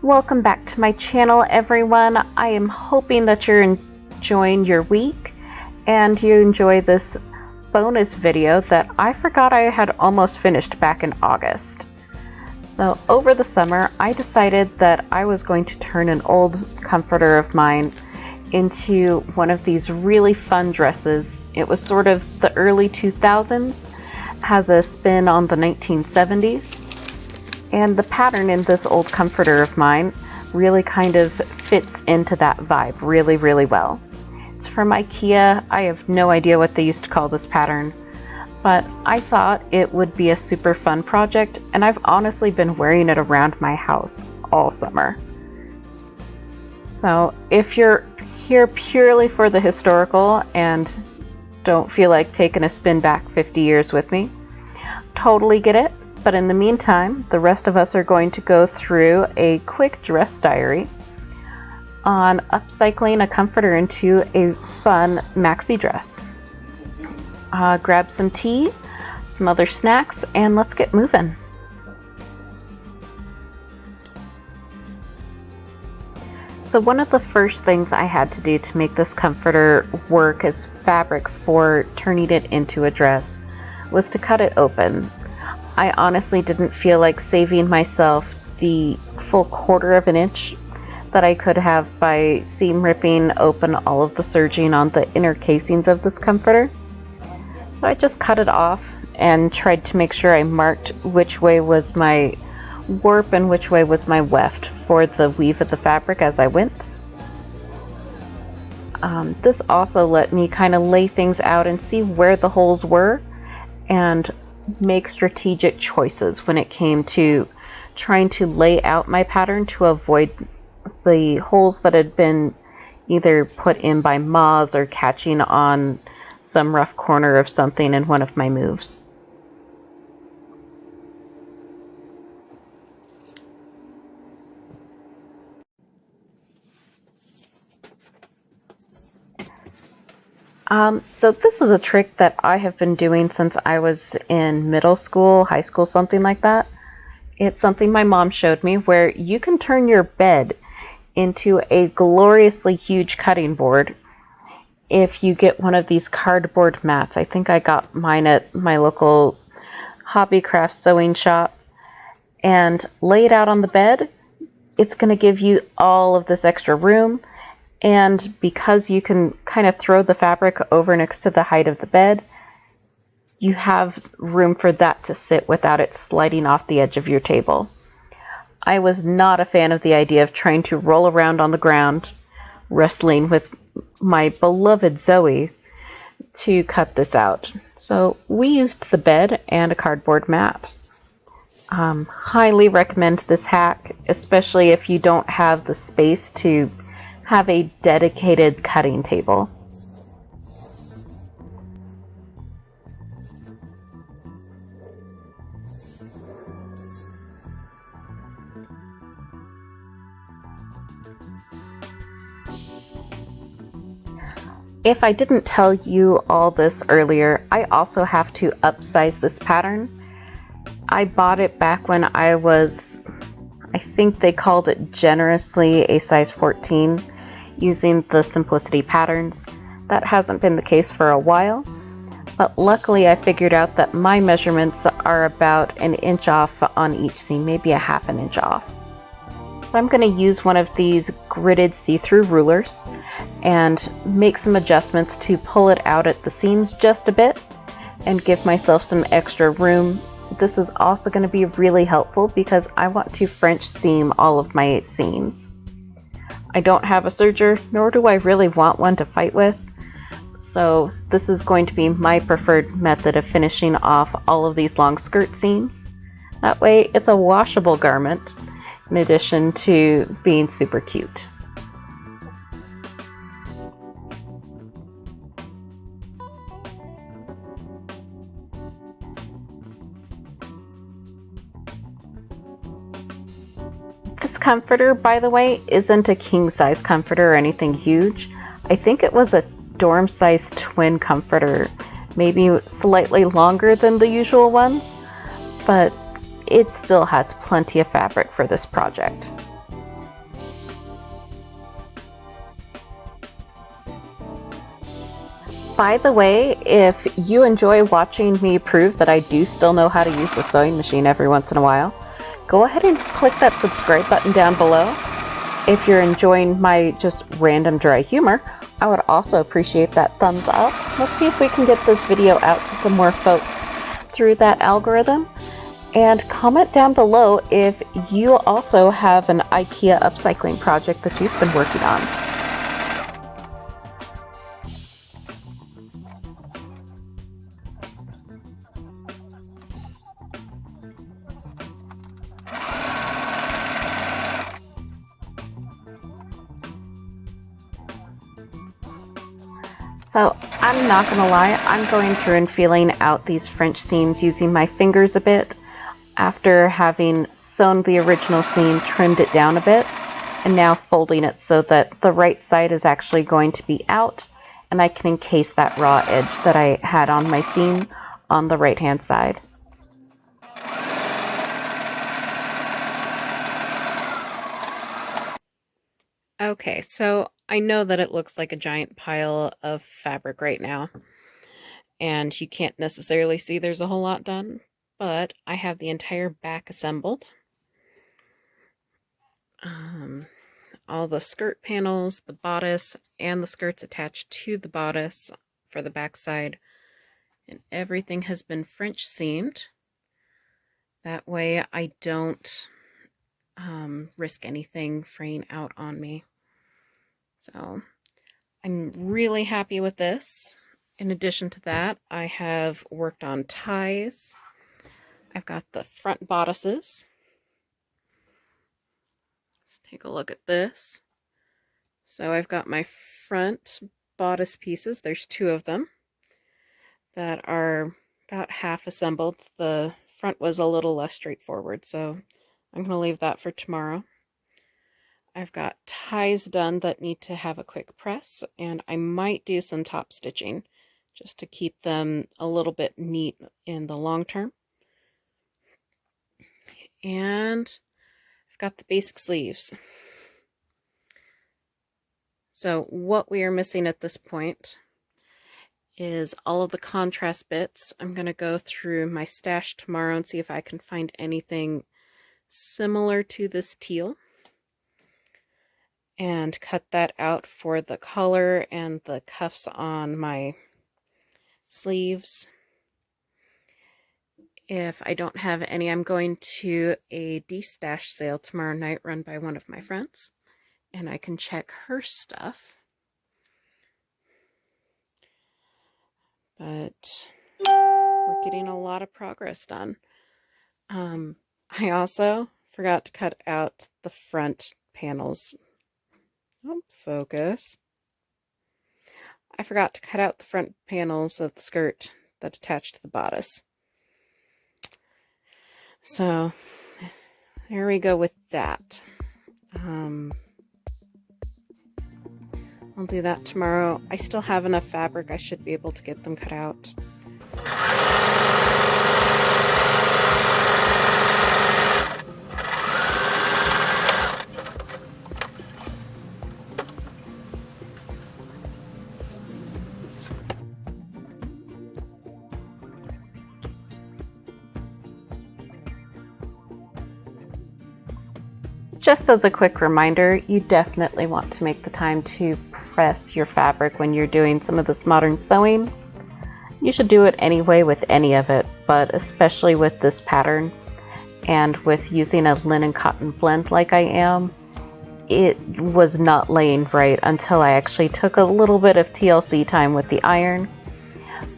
Welcome back to my channel, everyone. I am hoping that you're enjoying your week and you enjoy this bonus video that I forgot I had almost finished back in August. So over the summer, I decided that I was going to turn an old comforter of mine into one of these really fun dresses. It was sort of the early 2000s, has a spin on the 1970s. And the pattern in this old comforter of mine really kind of fits into that vibe really, really well. It's from IKEA. I have no idea what they used to call this pattern, but I thought it would be a super fun project, and I've honestly been wearing it around my house all summer. So if you're here purely for the historical and don't feel like taking a spin back 50 years with me, totally get it. But in the meantime, the rest of us are going to go through a quick dress diary on upcycling a comforter into a fun maxi dress. Grab some tea, some other snacks, and let's get moving. So one of the first things I had to do to make this comforter work as fabric for turning it into a dress was to cut it open. I honestly didn't feel like saving myself the full 1/4 of an inch that I could have by seam ripping open all of the serging on the inner casings of this comforter. So I just cut it off and tried to make sure I marked which way was my warp and which way was my weft for the weave of the fabric as I went. This also let me kind of lay things out and see where the holes were and make strategic choices when it came to trying to lay out my pattern to avoid the holes that had been either put in by moths or catching on some rough corner of something in one of my moves. So this is a trick that I have been doing since I was in middle school, high school, something like that. It's something my mom showed me where you can turn your bed into a gloriously huge cutting board if you get one of these cardboard mats. I think I got mine at my local hobby craft sewing shop, and lay it out on the bed. It's going to give you all of this extra room. And because you can kind of throw the fabric over next to the height of the bed, you have room for that to sit without it sliding off the edge of your table. I was not a fan of the idea of trying to roll around on the ground, wrestling with my beloved Zoe to cut this out. So we used the bed and a cardboard mat. Highly recommend this hack, especially if you don't have the space to have a dedicated cutting table. If I didn't tell you all this earlier, I also have to upsize this pattern. I bought it back when I think they called it generously a size 14, using the Simplicity patterns. That hasn't been the case for a while, but luckily I figured out that my measurements are about an inch off on each seam, maybe a 1/2 inch off. So I'm going to use one of these gridded see-through rulers and make some adjustments to pull it out at the seams just a bit and give myself some extra room. This is also going to be really helpful because I want to French seam all of my seams. I don't have a serger, nor do I really want one to fight with, so this is going to be my preferred method of finishing off all of these long skirt seams. That way it's a washable garment in addition to being super cute. This comforter, by the way, isn't a king size comforter or anything huge. I think it was a dorm size twin comforter, maybe slightly longer than the usual ones, but it still has plenty of fabric for this project. By the way, if you enjoy watching me prove that I do still know how to use a sewing machine every once in a while, go ahead and click that subscribe button down below. If you're enjoying my just random dry humor, I would also appreciate that thumbs up. Let's see if we can get this video out to some more folks through that algorithm. And comment down below if you also have an IKEA upcycling project that you've been working on. So I'm not gonna lie, I'm going through and feeling out these French seams using my fingers a bit after having sewn the original seam, trimmed it down a bit, and now folding it so that the right side is actually going to be out and I can encase that raw edge that I had on my seam on the right hand side. Okay, so I know that it looks like a giant pile of fabric right now, and you can't necessarily see there's a whole lot done, but I have the entire back assembled. All the skirt panels, the bodice, and the skirts attached to the bodice for the back side, and everything has been French seamed. That way I don't risk anything fraying out on me. So I'm really happy with this. In addition to that, I have worked on ties. I've got the front bodices. Let's take a look at this. So I've got my front bodice pieces. There's two of them that are about half assembled. The front was a little less straightforward, so I'm going to leave that for tomorrow. I've got ties done that need to have a quick press, and I might do some top stitching just to keep them a little bit neat in the long term. And I've got the basic sleeves. So what we are missing at this point is all of the contrast bits. I'm going to go through my stash tomorrow and see if I can find anything similar to this teal and cut that out for the collar and the cuffs on my sleeves. If I don't have any, I'm going to a de-stash sale tomorrow night run by one of my friends, and I can check her stuff. But we're getting a lot of progress done. I also forgot to cut out the front panels. Oh, focus. I forgot to cut out the front panels of the skirt that attach to the bodice. So there we go with that. I'll do that tomorrow. I still have enough fabric. I should be able to get them cut out. Just as a quick reminder, you definitely want to make the time to press your fabric when you're doing some of this modern sewing. You should do it anyway with any of it, but especially with this pattern and with using a linen cotton blend like I am, it was not laying right until I actually took a little bit of TLC time with the iron,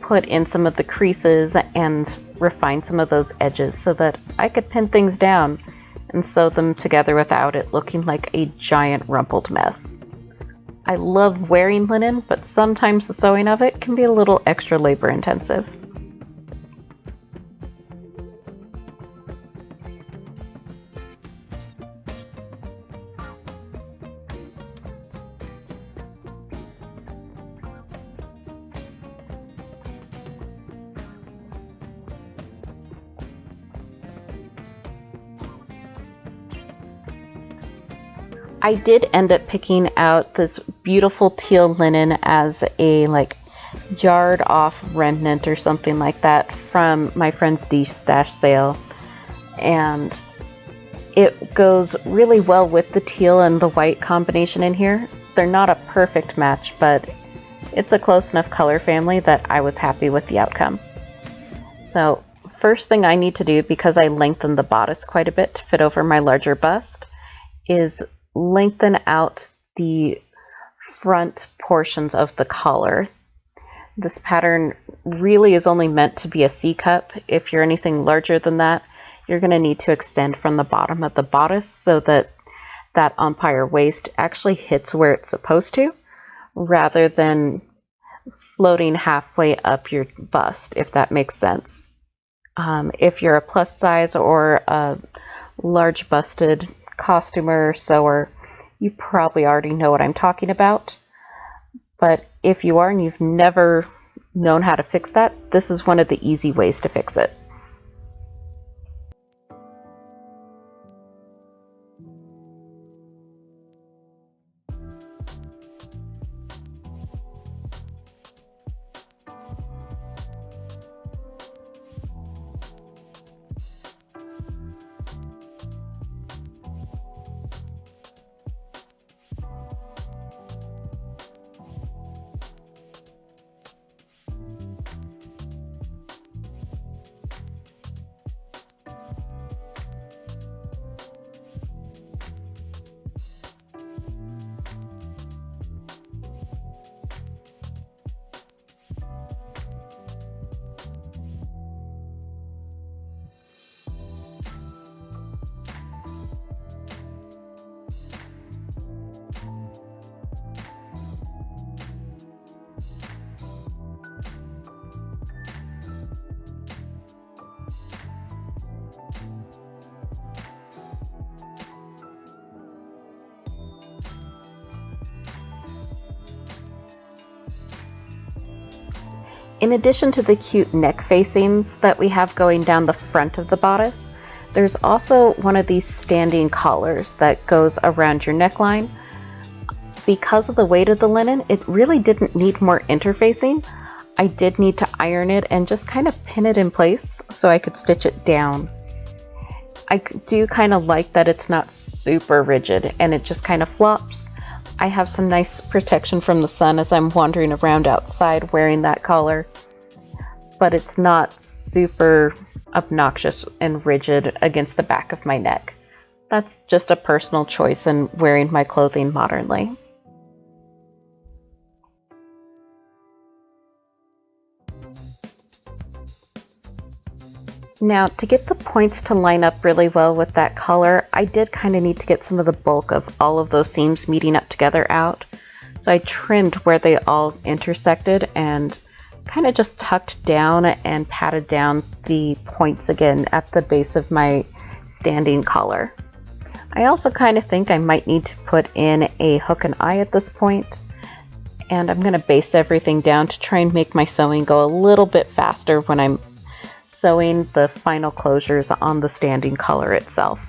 put in some of the creases and refined some of those edges so that I could pin things down and sew them together without it looking like a giant rumpled mess. I love wearing linen, but sometimes the sewing of it can be a little extra labor intensive. I did end up picking out this beautiful teal linen as a yard off remnant or something like that from my friend's de-stash sale. And it goes really well with the teal and the white combination in here. They're not a perfect match, but it's a close enough color family that I was happy with the outcome. So first thing I need to do, because I lengthened the bodice quite a bit to fit over my larger bust, is lengthen out the front portions of the collar. This pattern really is only meant to be a C cup. If you're anything larger than that, you're going to need to extend from the bottom of the bodice so that that umpire waist actually hits where it's supposed to, rather than floating halfway up your bust, if that makes sense. If you're a plus size or a large busted costumer or sewer, you probably already know what I'm talking about. But if you are and you've never known how to fix that, this is one of the easy ways to fix it. In addition to the cute neck facings that we have going down the front of the bodice, there's also one of these standing collars that goes around your neckline. Because of the weight of the linen, it really didn't need more interfacing. I did need to iron it and just kind of pin it in place so I could stitch it down. I do kind of like that it's not super rigid and it just kind of flops. I have some nice protection from the sun as I'm wandering around outside wearing that collar, but it's not super obnoxious and rigid against the back of my neck. That's just a personal choice in wearing my clothing modernly. Now, to get the points to line up really well with that color, I did kind of need to get some of the bulk of all of those seams meeting up together out. So I trimmed where they all intersected and kind of just tucked down and patted down the points again at the base of my standing collar. I also kind of think I might need to put in a hook and eye at this point, and I'm going to base everything down to try and make my sewing go a little bit faster when I'm sewing the final closures on the standing collar itself.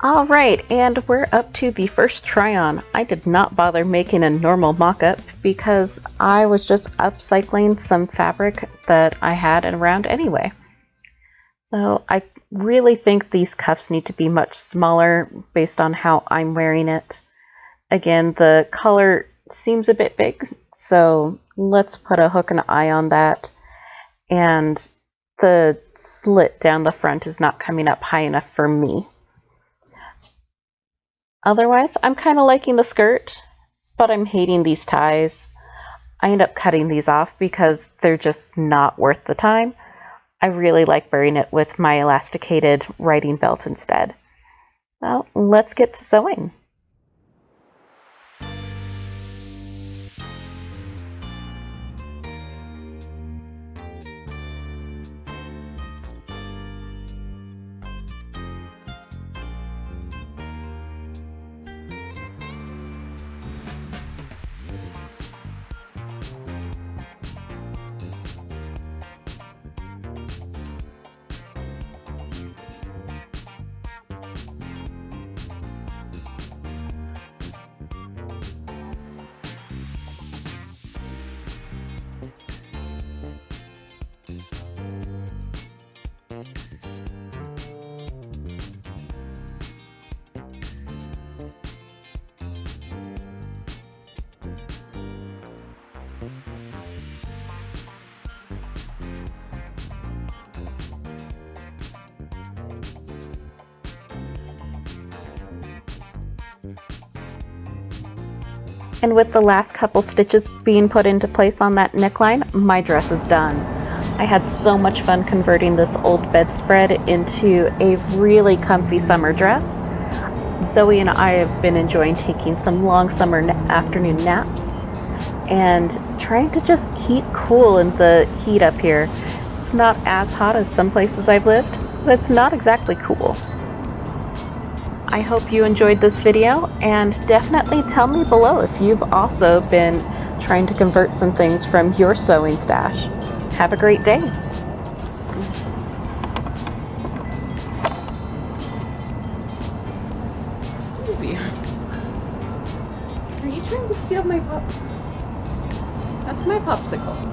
Alright, and we're up to the first try-on. I did not bother making a normal mock-up because I was just upcycling some fabric that I had around anyway. So I really think these cuffs need to be much smaller based on how I'm wearing it. Again, the collar seems a bit big, So let's put a hook and eye on that. And the slit down the front is not coming up high enough for me. Otherwise, I'm kind of liking the skirt, but I'm hating these ties. I end up cutting these off because they're just not worth the time. I really like wearing it with my elasticated riding belt instead. Well, let's get to sewing. And with the last couple stitches being put into place on that neckline, my dress is done. I had so much fun converting this old bedspread into a really comfy summer dress. Zoe and I have been enjoying taking some long summer afternoon naps and trying to just keep cool in the heat up here. It's not as hot as some places I've lived, but it's not exactly cool. I hope you enjoyed this video, and definitely tell me below if you've also been trying to convert some things from your sewing stash. Have a great day. Excuse you. Are you trying to steal my pop? That's my popsicle.